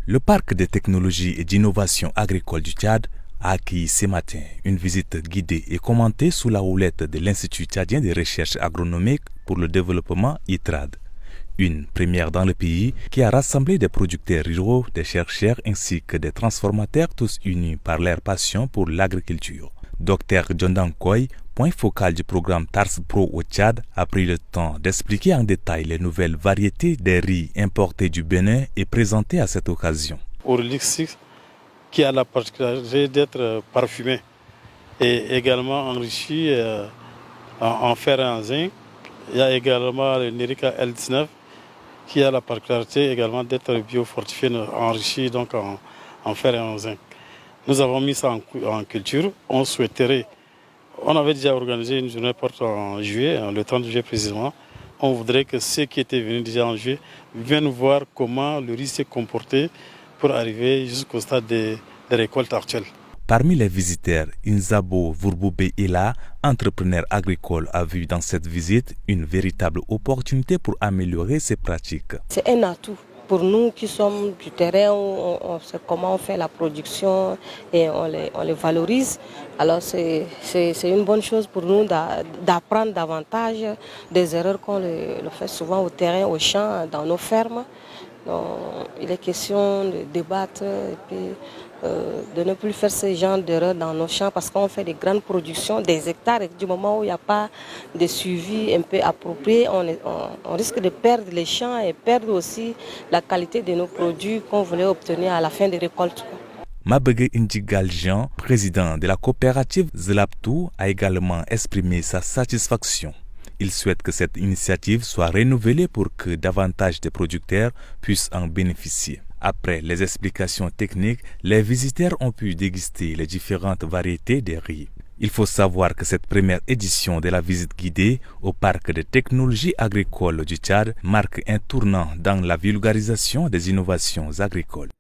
Le parc de technologie et d'innovation agricole du Tchad a accueilli ce matin une visite guidée et commentée sous la houlette de l'Institut tchadien de recherche agronomique pour le développement ITRAD. Une première dans le pays qui a rassemblé des producteurs ruraux, des chercheurs ainsi que des transformateurs tous unis par leur passion pour l'agriculture. Dr Jondan Koy, point focal du programme TARS Pro au Tchad, a pris le temps d'expliquer en détail les nouvelles variétés des riz importés du Bénin et présentées à cette occasion. Ourlik 6, qui a la particularité d'être parfumé et également enrichi en fer et en zinc. Il y a également le Nerica L19 qui a la particularité également d'être biofortifié, enrichi donc en fer et en zinc. Nous avons mis ça en culture. On avait déjà organisé une journée porte en juillet, le 30 juillet précisément. On voudrait que ceux qui étaient venus déjà en juillet viennent voir comment le riz s'est comporté pour arriver jusqu'au stade des récoltes actuelles. Parmi les visiteurs, Inzabo Vurboube Ila, entrepreneur agricole, a vu dans cette visite une véritable opportunité pour améliorer ses pratiques. C'est un atout pour nous qui sommes du terrain, on sait comment on fait la production et on les valorise. Alors c'est une bonne chose pour nous d'apprendre davantage des erreurs qu'on le fait souvent au terrain, au champ, dans nos fermes. Donc, il est question de débattre et puis de ne plus faire ce genre d'erreurs dans nos champs parce qu'on fait des grandes productions, des hectares, et du moment où il n'y a pas de suivi un peu approprié, on risque de perdre les champs et perdre aussi la qualité de nos produits qu'on voulait obtenir à la fin des récoltes. Mabege Indigal Jean, président de la coopérative Zlaptou, a également exprimé sa satisfaction. Il souhaite que cette initiative soit renouvelée pour que davantage de producteurs puissent en bénéficier. Après les explications techniques, les visiteurs ont pu déguster les différentes variétés de riz. Il faut savoir que cette première édition de la visite guidée au parc de technologie agricole du Tchad marque un tournant dans la vulgarisation des innovations agricoles.